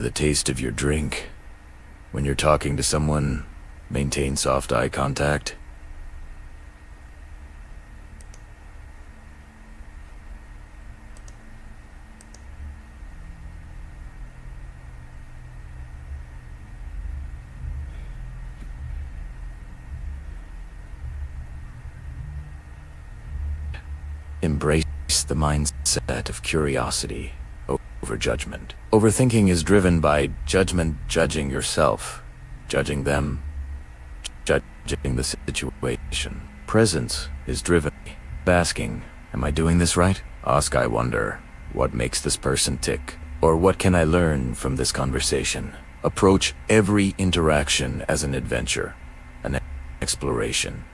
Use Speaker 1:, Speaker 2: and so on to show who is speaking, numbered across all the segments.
Speaker 1: the taste of your drink. When you're talking to someone, maintain soft eye contact. Embrace the mindset of curiosity over judgment. Overthinking is driven by judgment, judging yourself, judging them, judging the situation. Presence is driven by asking, am I doing this right? Ask, I wonder, what makes this person tick? Or what can I learn from this conversation? Approach every interaction as an adventure, an exploration.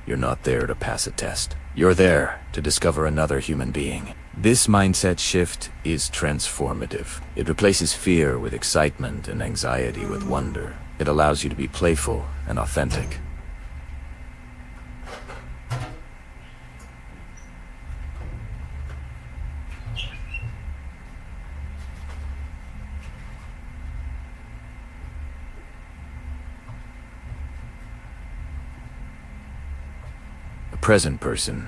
Speaker 1: You're not there to pass a test. You're there to discover another human being. This mindset shift is transformative. It replaces fear with excitement and anxiety with wonder. It allows you to be playful and authentic. A present person,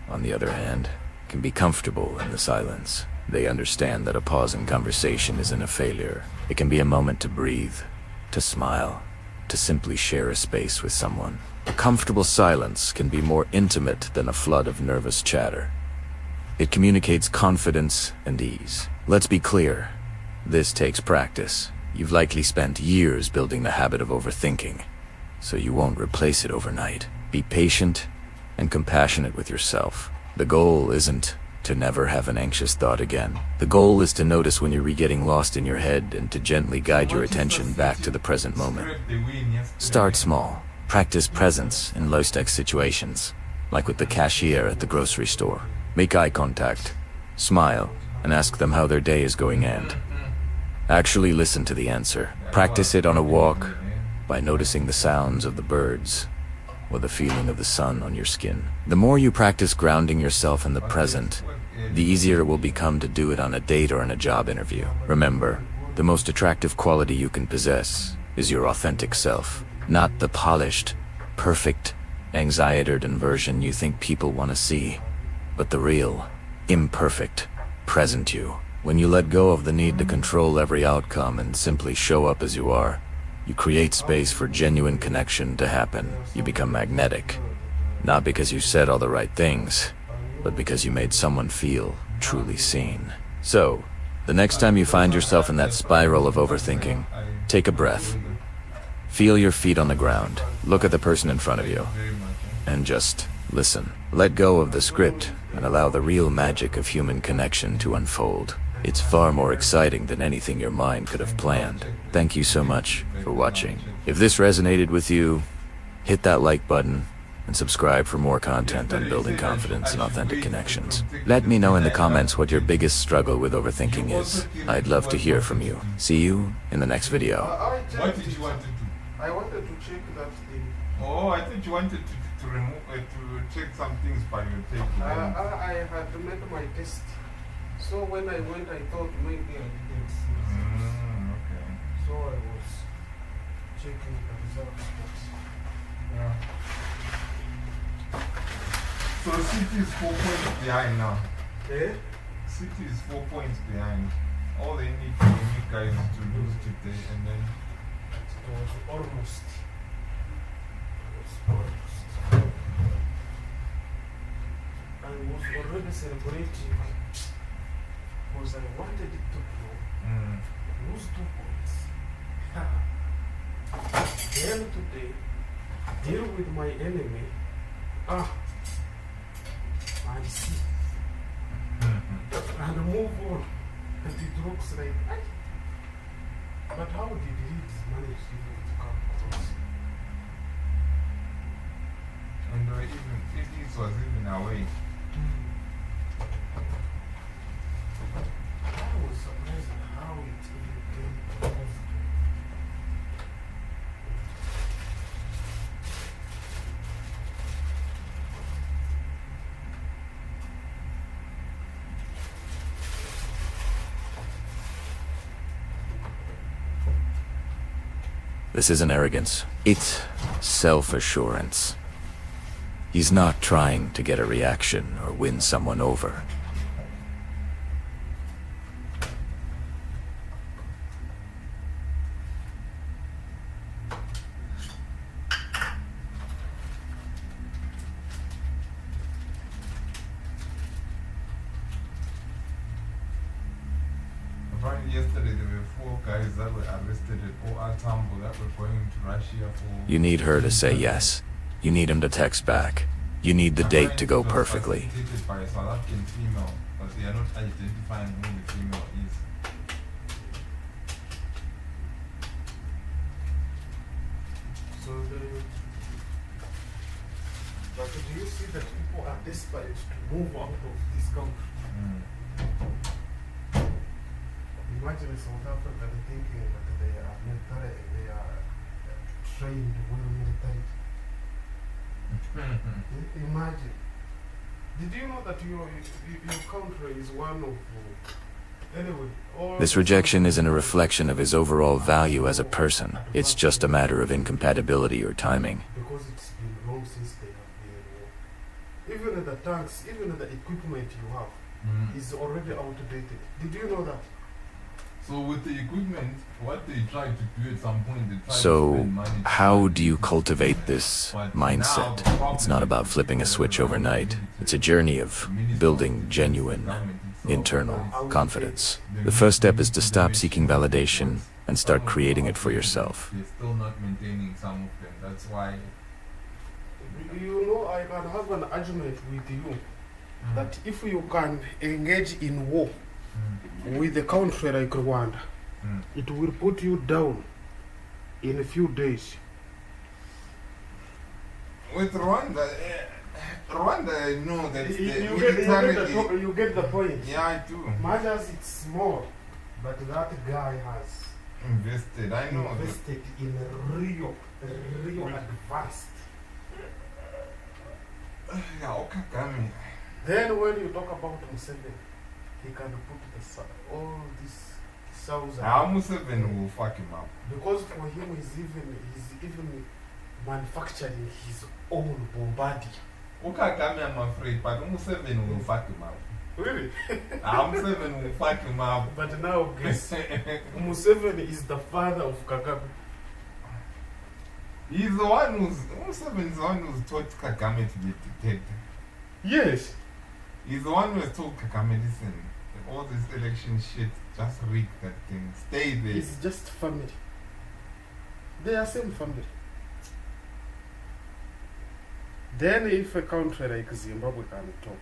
Speaker 1: on the other hand, can be comfortable in the silence. They understand that a pause in conversation isn't a failure. It can be a moment to breathe, to smile, to simply share a space with someone. A comfortable silence can be more intimate than a flood of nervous chatter. It communicates confidence and ease. Let's be clear, this takes practice. You've likely spent years building the habit of overthinking, so you won't replace it overnight. Be patient and compassionate with yourself. The goal isn't to never have an anxious thought again. The goal is to notice when you're getting lost in your head and to gently guide your attention back to the present moment. Start small. Practice presence in low-stakes situations, like with the cashier at the grocery store. Make eye contact, smile, and ask them how their day is going and actually listen to the answer. Practice it on a walk by noticing the sounds of the birds or the feeling of the sun on your skin. The more you practice grounding yourself in the present, the easier it will become to do it on a date or in a job interview. Remember, the most attractive quality you can possess is your authentic self, not the polished, perfect, anxiety-ridden version you think people want to see, but the real, imperfect, present you. When you let go of the need to control every outcome and simply show up as you are, you create space for genuine connection to happen. You become magnetic, not because you said all the right things, but because you made someone feel truly seen. So, the next time you find yourself in that spiral of overthinking, take a breath. Feel your feet on the ground. Look at the person in front of you, and just listen. Let go of the script and allow the real magic of human connection to unfold. It's far more exciting than anything your mind could have planned. Thank you so much for watching. If this resonated with you, hit that like button and subscribe for more content on building confidence and authentic connections. Let me know in the comments what your biggest struggle with overthinking is. I'd love to hear from you. See you in the next video.
Speaker 2: What did you want to do?
Speaker 3: I wanted to check that thing.
Speaker 2: Oh, I thought you wanted to remove to check some things by your table.
Speaker 3: I had made my test. So when I went, I thought maybe I didn't see it.
Speaker 2: Okay.
Speaker 3: So I was checking the results.
Speaker 2: Yeah. So City is 4 points behind now.
Speaker 3: Eh?
Speaker 2: City is 4 points behind. All they need for you guys is to lose today and then
Speaker 3: It was almost. I was already celebrating because I wanted it to lose 2 points. Then today, deal with my enemy. And see. And move on. And it looks like, but how did it manage even to come across?
Speaker 2: and even it was even away.
Speaker 3: I was surprised at how it even came across.
Speaker 1: This isn't arrogance. It's self-assurance. He's not trying to get a reaction or win someone over.
Speaker 2: Apparently yesterday there were 4 guys that were arrested at OR Tambo that were going to Russia for...
Speaker 1: You need her to say yes. You need him to text back. You need the date to go perfectly.
Speaker 2: Facilitated by a South African female, but they are not identifying who the female is.
Speaker 3: So but do you see that people are desperate to move out of this country? Imagine South Africa thinking that they are military, they are trained well military. Imagine. Did you know that your country is one of anyway?
Speaker 1: This rejection isn't a reflection of his overall value as a person. It's just a matter of incompatibility or timing.
Speaker 3: Because it's been long since they have been in war. Even the tanks, even the equipment you have is already outdated. Did you know that?
Speaker 2: So with the equipment, what they tried to do at some point, they tried to
Speaker 1: So,
Speaker 2: spend money.
Speaker 1: how do you cultivate this mindset? It's not about flipping a switch overnight. It's a journey of building genuine internal confidence. The first step is to stop seeking validation and start creating it for yourself.
Speaker 2: They're still not maintaining some of them. That's why.
Speaker 3: You know, I can have an argument with you that if you can engage in war with a country like Rwanda, it will put you down in a few days.
Speaker 2: With Rwanda, Rwanda, I know that
Speaker 3: You get the point.
Speaker 2: Yeah, I do.
Speaker 3: Much as it's small, but that guy has
Speaker 2: Invested, I know.
Speaker 3: invested in real advanced.
Speaker 2: Yeah, Okagami.
Speaker 3: Then when you talk about Museveni, he can put all this souls
Speaker 2: Museveni will fuck him up.
Speaker 3: because for him he's even manufacturing his own bombardier.
Speaker 2: Okagami, I'm afraid, but Museveni will fuck him up.
Speaker 3: Really?
Speaker 2: Museveni will fuck him up.
Speaker 3: But now guess Museveni is the father of Kagame.
Speaker 2: He's the one Museveni is the one who's taught Kagame to be dictator.
Speaker 3: Yes.
Speaker 2: He's the one who has told Kagame, listen, all this election shit, just rig that thing. Stay there.
Speaker 3: It's just family. They are same family. Then if a country like Zimbabwe can talk,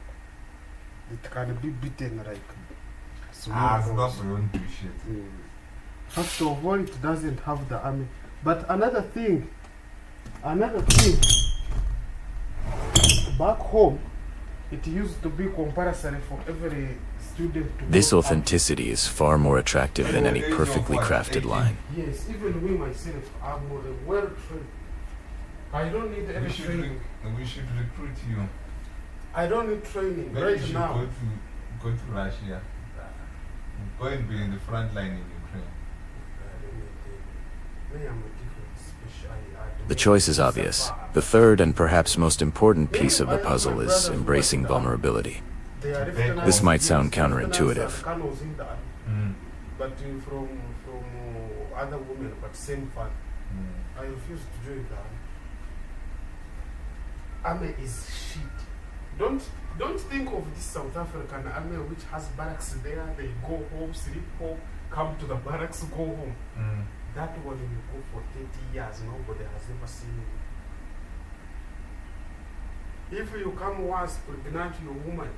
Speaker 3: it can be beaten like small balls.
Speaker 2: Zimbabwe won't do shit.
Speaker 3: First of all, it doesn't have the army. But another thing, back home, it used to be compulsory for every student to
Speaker 1: This
Speaker 3: go
Speaker 1: authenticity is far more attractive than any perfectly crafted line.
Speaker 3: Yes, even me myself, I'm well trained. I don't need any training.
Speaker 2: We should recruit you.
Speaker 3: I don't need training
Speaker 2: Maybe you
Speaker 3: right
Speaker 2: should
Speaker 3: now.
Speaker 2: go to Russia. Go and be in the front line in Ukraine.
Speaker 3: Me, I'm a different species.
Speaker 1: The choice is obvious. The third and perhaps most important piece of the puzzle is embracing vulnerability. This might sound counterintuitive.
Speaker 3: But from other women, but same family. I refuse to join the army. Army is shit. Don't think of this South African army which has barracks there. They go home, sleep home, come to the barracks, go home. That one you go for 30 years, nobody has ever seen you. If you come once, pregnant your woman,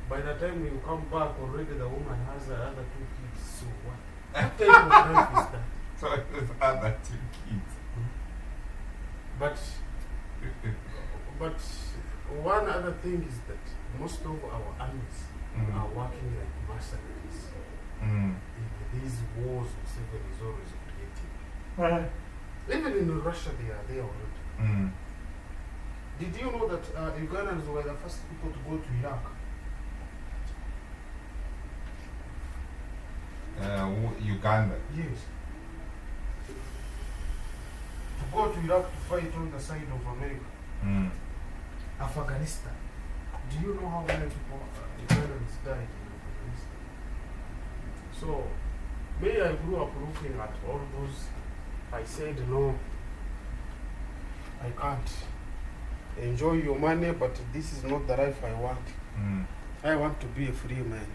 Speaker 3: by the time you come back, already the woman has another 2 kids. So what type of life is that?
Speaker 2: So there's other 2 kids.
Speaker 3: But one other thing is that most of our armies are working like mercenaries. In these wars, Museveni is always creating. Even in Russia, they are there already. Did you know that Ugandans were the first people to go to Iraq?
Speaker 2: Uganda.
Speaker 3: Yes. God will have to fight on the side of America. Afghanistan. Do you know how many people, Iranians died in Afghanistan? So, me, I grew up looking at all those. I said, no, I can't. Enjoy your money, but this is not the life I want. I want to be a free man.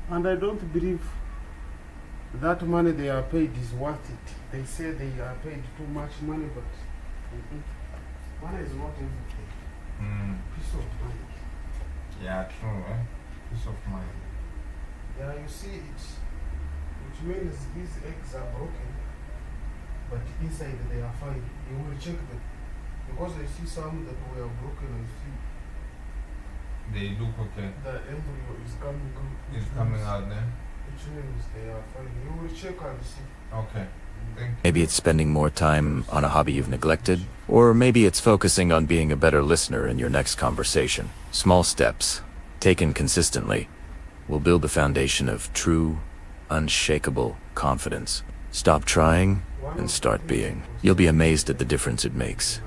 Speaker 3: And I don't believe that money they are paid is worth it. They say they are paid too much money, but money is not everything. Peace of mind.
Speaker 2: Yeah, true, eh? Peace of mind.
Speaker 3: Yeah, you see it, which means these eggs are broken, but inside they are fine. You will check them. Because I see some that were broken, I see
Speaker 2: They look okay.
Speaker 3: the embryo is coming out.
Speaker 2: It's coming out there.
Speaker 3: Which means they are fine. You will check and see.
Speaker 2: Okay. Thank you.
Speaker 1: Maybe it's spending more time on a hobby you've neglected, or maybe it's focusing on being a better listener in your next conversation. Small steps, taken consistently, will build the foundation of true, unshakable confidence. Stop trying and start being. You'll be amazed at the difference it makes.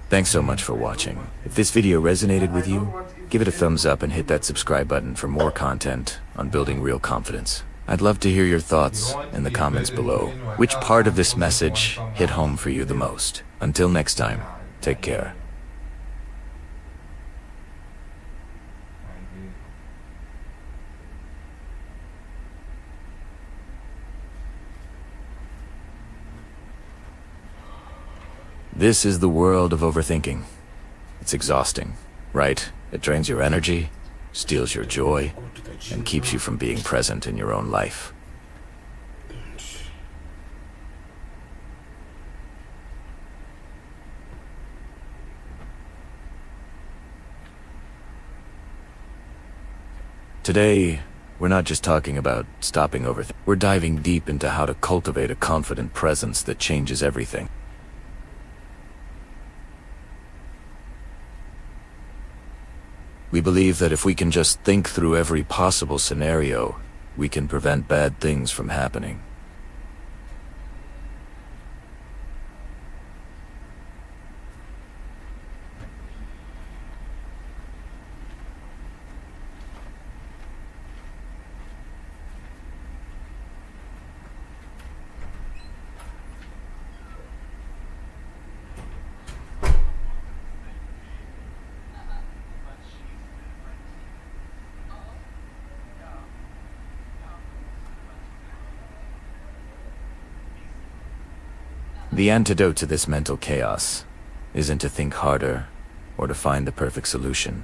Speaker 1: Thanks so much for watching. If this video resonated with you, give it a thumbs up and hit that subscribe button for more content on building real confidence. I'd love to hear your thoughts in the comments below. Which part of this message hit home for you the most? Until next time, take care. This is the world of overthinking. It's exhausting, right? It drains your energy, steals your joy, and keeps you from being present in your own life. Today, we're not just talking about stopping overthinking. We're diving deep into how to cultivate a confident presence that changes everything. We believe that if we can just think through every possible scenario, we can prevent bad things from happening. The antidote to this mental chaos isn't to think harder or to find the perfect solution.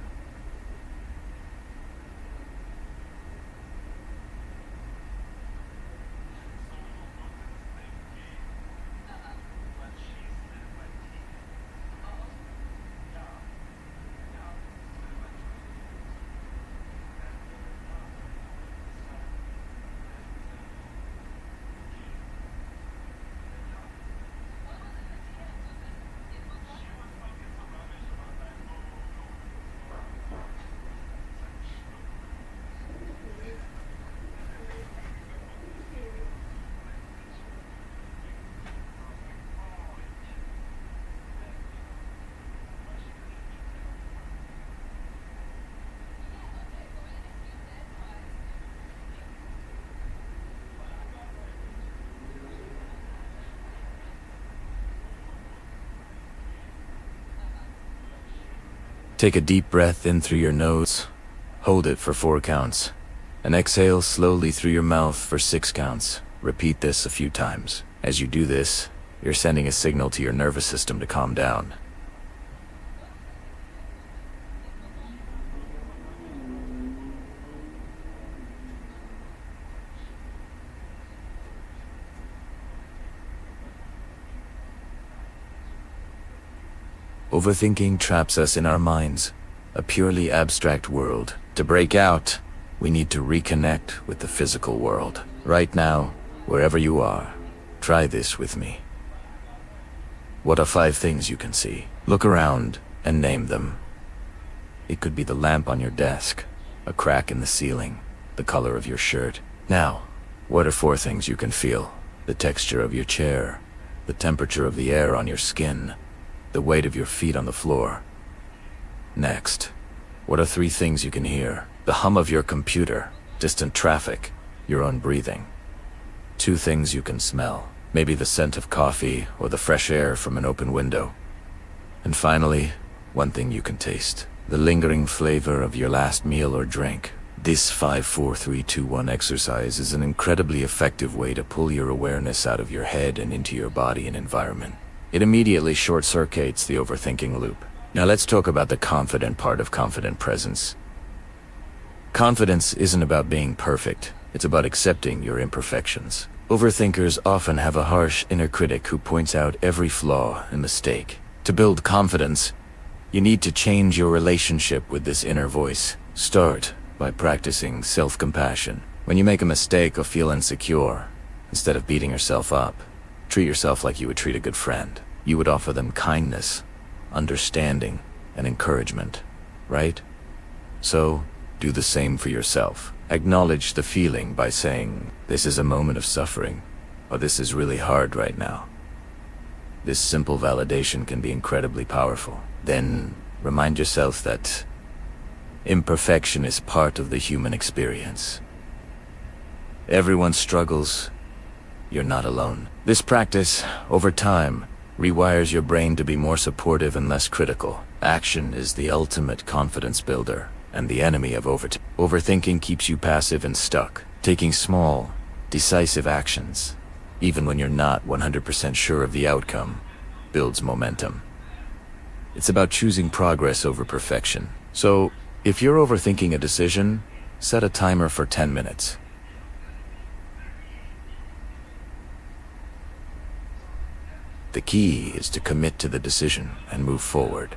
Speaker 1: Take a deep breath in through your nose, hold it for 4 counts, and exhale slowly through your mouth for 6 counts. Repeat this a few times. As you do this, you're sending a signal to your nervous system to calm down. Overthinking traps us in our minds, a purely abstract world. To break out, we need to reconnect with the physical world. Right now, wherever you are, try this with me. What are 5 things you can see? Look around and name them. It could be the lamp on your desk, a crack in the ceiling, the color of your shirt. Now, what are 4 things you can feel? The texture of your chair, the temperature of the air on your skin, the weight of your feet on the floor. Next, what are 3 things you can hear? The hum of your computer, distant traffic, your own breathing. 2 things you can smell, maybe the scent of coffee or the fresh air from an open window. And finally, 1 thing you can taste, the lingering flavor of your last meal or drink. This 5-4-3-2-1 exercise is an incredibly effective way to pull your awareness out of your head and into your body and environment. It immediately short-circuits the overthinking loop. Now let's talk about the confident part of confident presence. Confidence isn't about being perfect, it's about accepting your imperfections. Overthinkers often have a harsh inner critic who points out every flaw and mistake. To build confidence, you need to change your relationship with this inner voice. Start by practicing self-compassion. When you make a mistake or feel insecure, instead of beating yourself up, treat yourself like you would treat a good friend. You would offer them kindness, understanding, and encouragement, right? So, do the same for yourself. Acknowledge the feeling by saying, "This is a moment of suffering," or "This is really hard right now." This simple validation can be incredibly powerful. Then, remind yourself that imperfection is part of the human experience. Everyone struggles. You're not alone. This practice, over time, rewires your brain to be more supportive and less critical. Action is the ultimate confidence builder and the enemy of overthinking. Overthinking keeps you passive and stuck. Taking small, decisive actions, even when you're not 100% sure of the outcome, builds momentum. It's about choosing progress over perfection. So, if you're overthinking a decision, set a timer for 10 minutes. The key is to commit to the decision and move forward.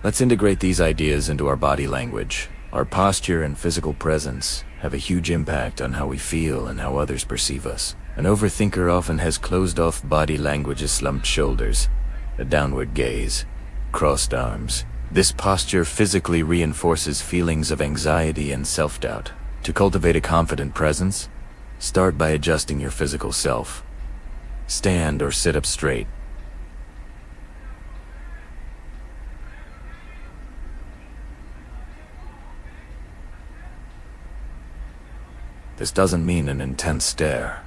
Speaker 1: Let's integrate these ideas into our body language. Our posture and physical presence have a huge impact on how we feel and how others perceive us. An overthinker often has closed-off body language as slumped shoulders, a downward gaze, crossed arms. This posture physically reinforces feelings of anxiety and self-doubt. To cultivate a confident presence, start by adjusting your physical self. Stand or sit up straight. This doesn't mean an intense stare,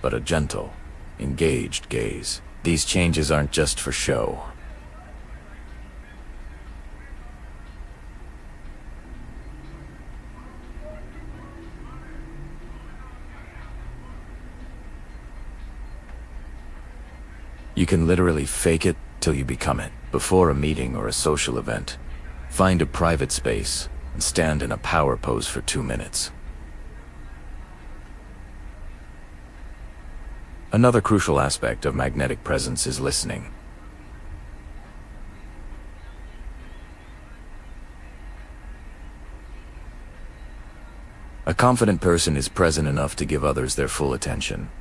Speaker 1: but a gentle, engaged gaze. These changes aren't just for show. You can literally fake it till you become it. Before a meeting or a social event, find a private space and stand in a power pose for 2 minutes. Another crucial aspect of magnetic presence is listening. A confident person is present enough to give others their full attention.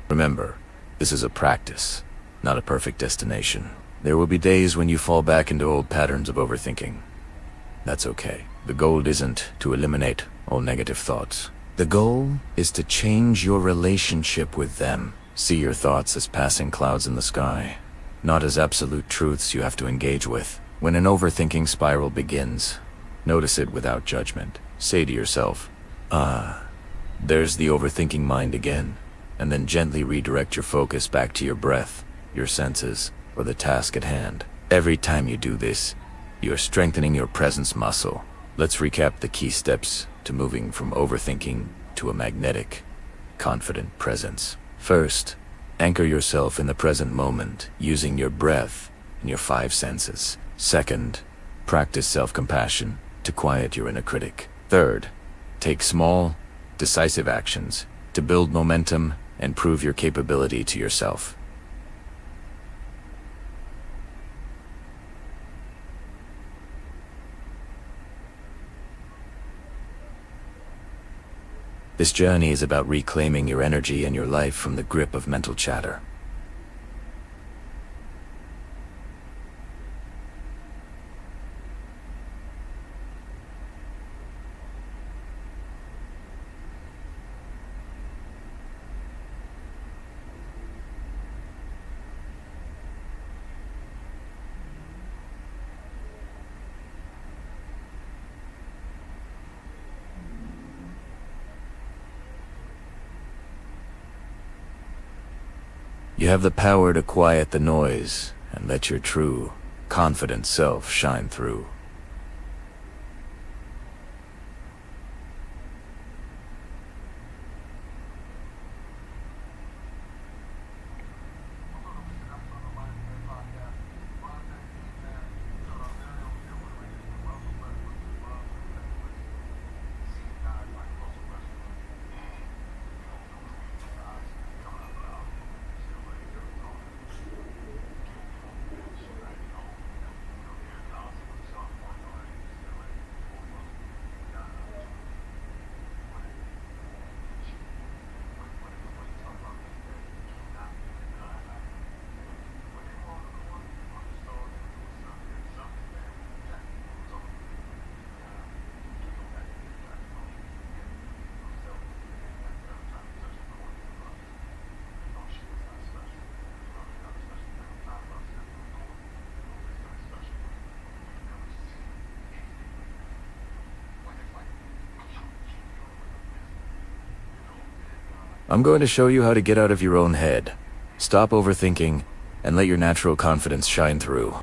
Speaker 1: Remember, this is a practice, not a perfect destination. There will be days when you fall back into old patterns of overthinking. That's okay. The goal isn't to eliminate all negative thoughts. The goal is to change your relationship with them. See your thoughts as passing clouds in the sky, not as absolute truths you have to engage with. When an overthinking spiral begins, notice it without judgment. say to yourself, there's the overthinking mind again, and then gently redirect your focus back to your breath, your senses, or the task at hand. Every time you do this, you are strengthening your presence muscle. Let's recap the key steps to moving from overthinking to a magnetic, confident presence. First, anchor yourself in the present moment using your breath and your 5 senses. Second, practice self-compassion to quiet your inner critic. Third, take small, decisive actions to build momentum and prove your capability to yourself. This journey is about reclaiming your energy and your life from the grip of mental chatter. You have the power to quiet the noise and let your true, confident self shine through. I'm going to show you how to get out of your own head. Stop overthinking and let your natural confidence shine through.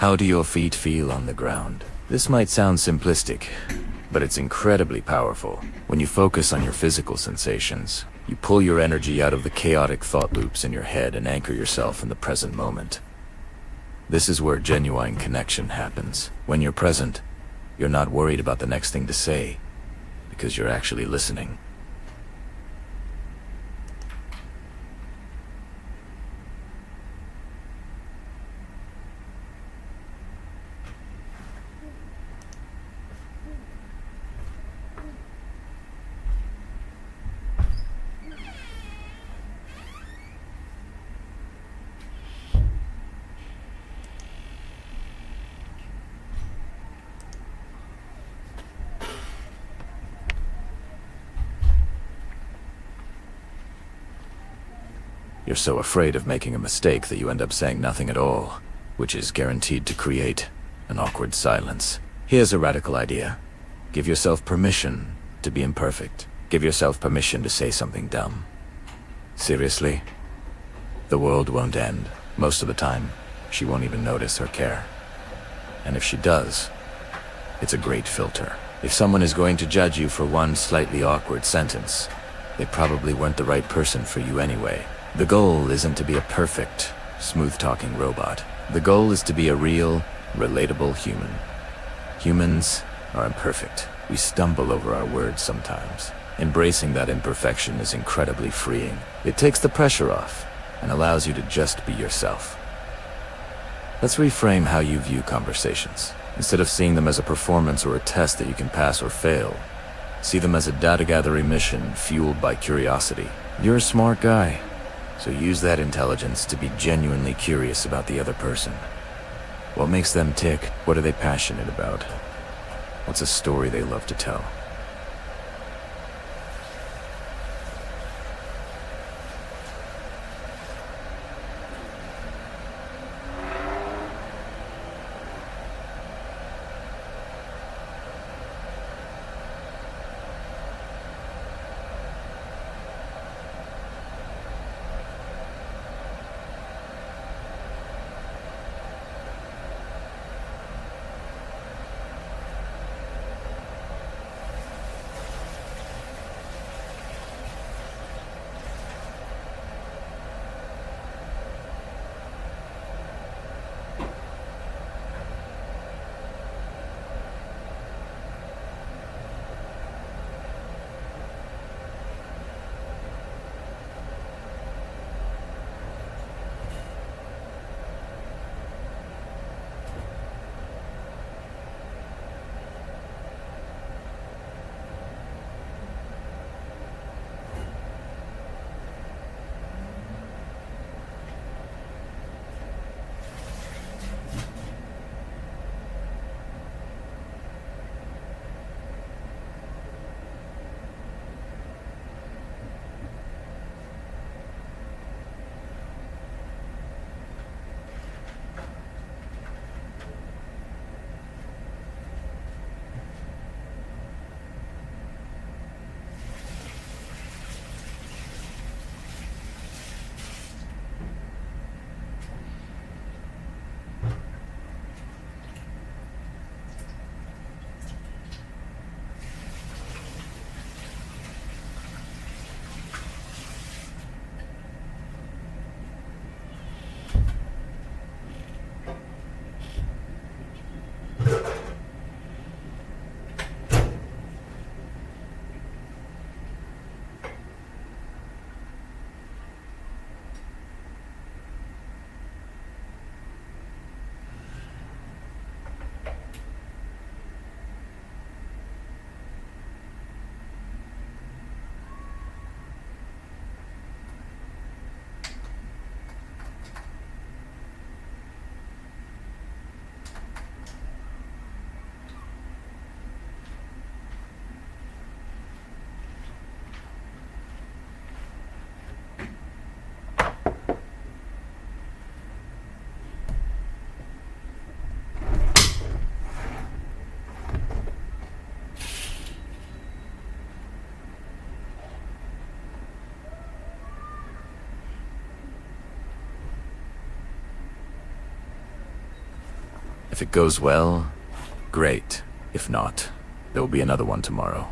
Speaker 1: How do your feet feel on the ground? This might sound simplistic, but it's incredibly powerful. When you focus on your physical sensations, you pull your energy out of the chaotic thought loops in your head and anchor yourself in the present moment. This is where genuine connection happens. When you're present, you're not worried about the next thing to say, because you're actually listening. You're so afraid of making a mistake that you end up saying nothing at all, which is guaranteed to create an awkward silence. Here's a radical idea. Give yourself permission to be imperfect. Give yourself permission to say something dumb. Seriously? The world won't end. Most of the time, she won't even notice or care. And if she does, it's a great filter. If someone is going to judge you for one slightly awkward sentence, they probably weren't the right person for you anyway. The goal isn't to be a perfect, smooth-talking robot. The goal is to be a real, relatable human. Humans are imperfect. We stumble over our words sometimes. Embracing that imperfection is incredibly freeing. It takes the pressure off and allows you to just be yourself. Let's reframe how you view conversations. Instead of seeing them as a performance or a test that you can pass or fail, see them as a data-gathering mission fueled by curiosity. You're a smart guy, so use that intelligence to be genuinely curious about the other person. What makes them tick? What are they passionate about? What's a story they love to tell? If it goes well, great. If not, there will be another one tomorrow,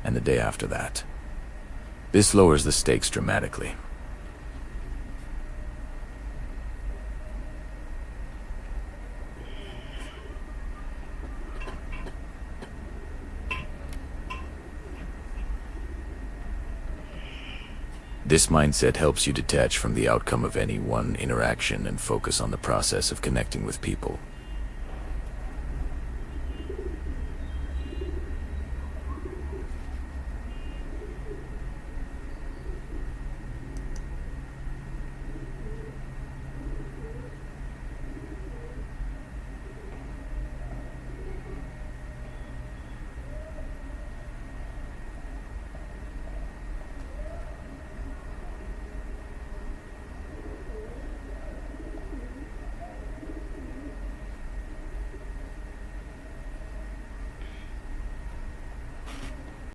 Speaker 1: and the day after that. This lowers the stakes dramatically. This mindset helps you detach from the outcome of any one interaction and focus on the process of connecting with people.